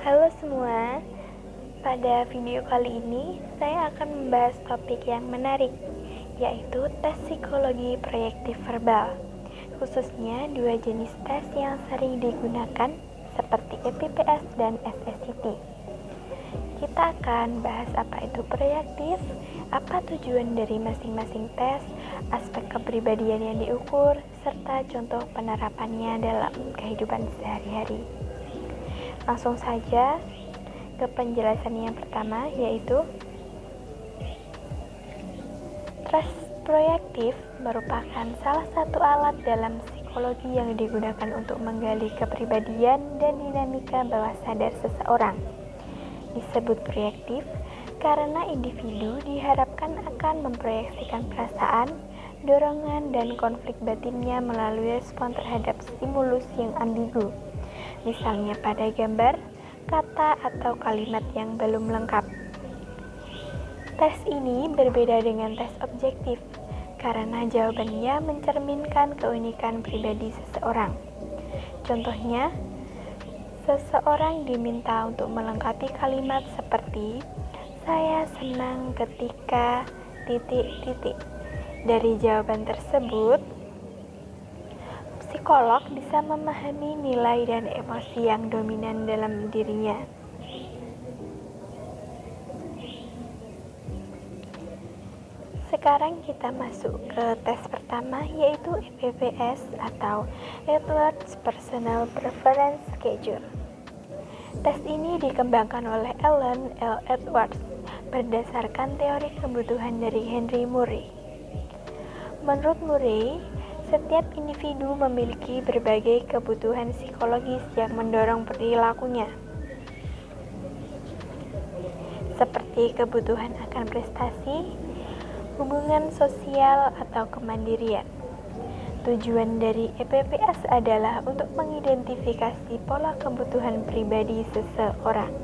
Halo semua, pada video kali ini saya akan membahas topik yang menarik, yaitu tes psikologi proyektif verbal, khususnya dua jenis tes yang sering digunakan seperti EPPS dan SSCT. Kita akan bahas apa itu proyektif, apa tujuan dari masing-masing tes, aspek kepribadian yang diukur, serta contoh penerapannya dalam kehidupan sehari-hari. Langsung saja ke penjelasan yang pertama, yaitu tes proyektif merupakan salah satu alat dalam psikologi yang digunakan untuk menggali kepribadian dan dinamika bawah sadar seseorang. Disebut proyektif karena individu diharapkan akan memproyeksikan perasaan, dorongan, dan konflik batinnya melalui respon terhadap stimulus yang ambigu, misalnya pada gambar, kata, atau kalimat yang belum lengkap. Tes ini berbeda dengan tes objektif karena jawabannya mencerminkan keunikan pribadi seseorang. Contohnya, seseorang diminta untuk melengkapi kalimat seperti "Saya senang ketika titik-titik". Dari jawaban tersebut, psikolog bisa memahami nilai dan emosi yang dominan dalam dirinya. Sekarang kita masuk ke tes pertama, yaitu EPPS atau Edwards Personal Preference Schedule. Tes ini dikembangkan oleh Alan L. Edwards berdasarkan teori kebutuhan dari Henry Murray. Menurut Murray, setiap individu memiliki berbagai kebutuhan psikologis yang mendorong perilakunya, seperti kebutuhan akan prestasi, hubungan sosial, atau kemandirian. Tujuan dari EPPS adalah untuk mengidentifikasi pola kebutuhan pribadi seseorang.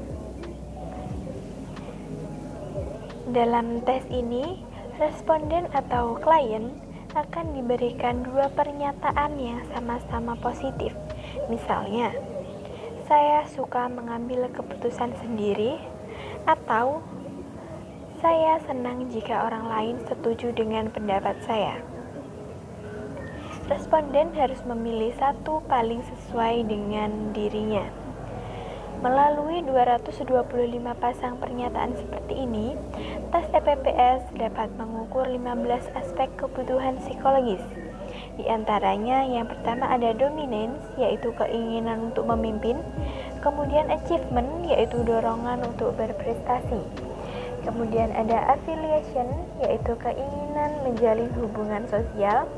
Dalam tes ini, responden atau klien akan diberikan dua pernyataan yang sama-sama positif. Misalnya, "Saya suka mengambil keputusan sendiri," atau "Saya senang jika orang lain setuju dengan pendapat saya." Responden harus memilih satu paling sesuai dengan dirinya. Melalui 225 pasang pernyataan seperti ini, tes EPPS dapat mengukur 15 aspek kebutuhan psikologis. Di antaranya, yang pertama ada dominance, yaitu keinginan untuk memimpin, kemudian achievement, yaitu dorongan untuk berprestasi. Kemudian ada affiliation, yaitu keinginan menjalin hubungan sosial.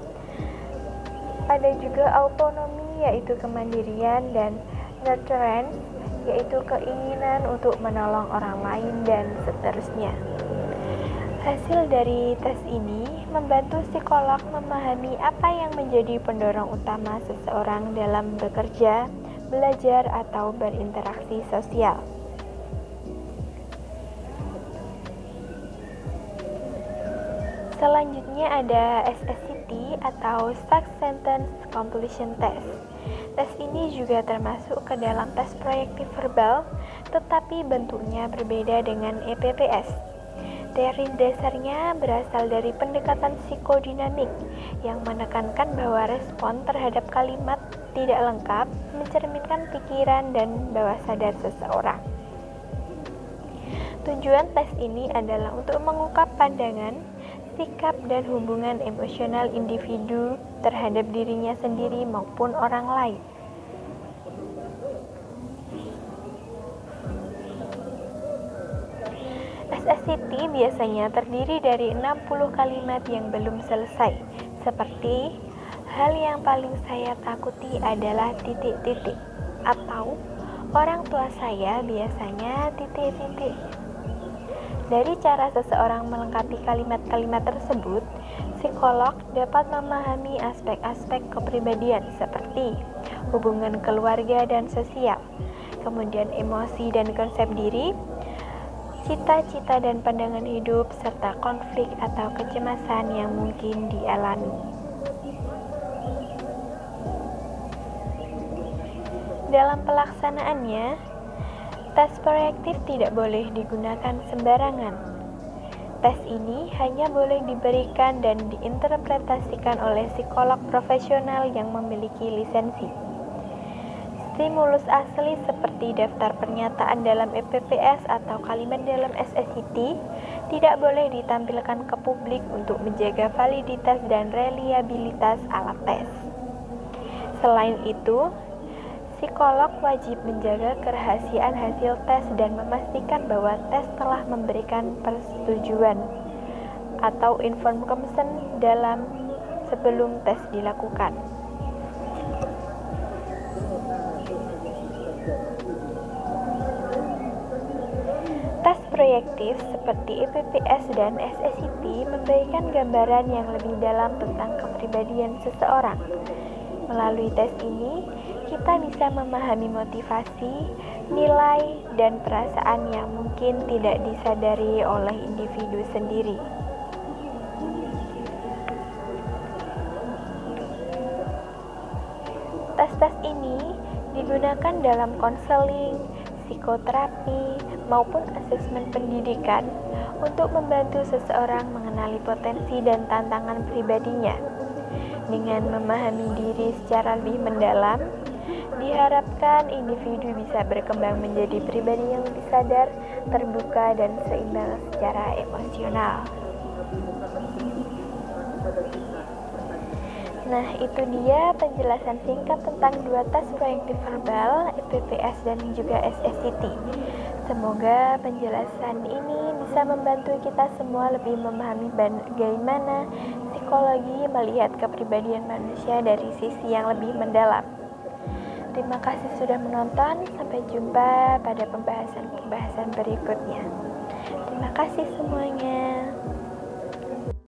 Ada juga autonomy, yaitu kemandirian, dan nurturance, yaitu keinginan untuk menolong orang lain, dan seterusnya. Hasil dari tes ini membantu psikolog memahami apa yang menjadi pendorong utama seseorang dalam bekerja, belajar, atau berinteraksi sosial. Selanjutnya ada SSCT atau Stuck Sentence Completion Test. Tes ini juga termasuk ke dalam tes proyektif verbal, tetapi bentuknya berbeda dengan EPPS. Teori dasarnya berasal dari pendekatan psikodinamik yang menekankan bahwa respon terhadap kalimat tidak lengkap mencerminkan pikiran dan bawah sadar seseorang. Tujuan tes ini adalah untuk mengungkap pandangan, sikap, dan hubungan emosional individu terhadap dirinya sendiri maupun orang lain. SSCT biasanya terdiri dari 60 kalimat yang belum selesai, seperti "Hal yang paling saya takuti adalah titik-titik," atau "Orang tua saya biasanya titik-titik." Dari cara seseorang melengkapi kalimat-kalimat tersebut, psikolog dapat memahami aspek-aspek kepribadian seperti hubungan keluarga dan sosial, kemudian emosi dan konsep diri, cita-cita dan pandangan hidup, serta konflik atau kecemasan yang mungkin dialami. Dalam pelaksanaannya, Tes proyektif tidak boleh digunakan sembarangan. Tes ini hanya boleh diberikan dan diinterpretasikan oleh psikolog profesional yang memiliki lisensi. Stimulus asli seperti daftar pernyataan dalam EPPS atau kalimat dalam SSIT tidak boleh ditampilkan ke publik untuk menjaga validitas dan reliabilitas alat tes. Selain itu, psikolog wajib menjaga kerahasiaan hasil tes dan memastikan bahwa tes telah memberikan persetujuan atau informed consent sebelum tes dilakukan. Tes proyektif seperti EPPS dan SSIT memberikan gambaran yang lebih dalam tentang kepribadian seseorang. Melalui tes ini, kita bisa memahami motivasi, nilai, dan perasaan yang mungkin tidak disadari oleh individu sendiri. Tes-tes ini digunakan dalam konseling, psikoterapi, maupun asesmen pendidikan untuk membantu seseorang mengenali potensi dan tantangan pribadinya. Dengan memahami diri secara lebih mendalam, diharapkan individu bisa berkembang menjadi pribadi yang lebih sadar, terbuka, dan seimbang secara emosional. Nah, itu dia penjelasan singkat tentang dua tes proyektif verbal, EPPS dan juga SSIT. Semoga penjelasan ini bisa membantu kita semua lebih memahami bagaimana psikologi melihat kepribadian manusia dari sisi yang lebih mendalam. Terima kasih sudah menonton, sampai jumpa pada pembahasan berikutnya. Terima kasih semuanya.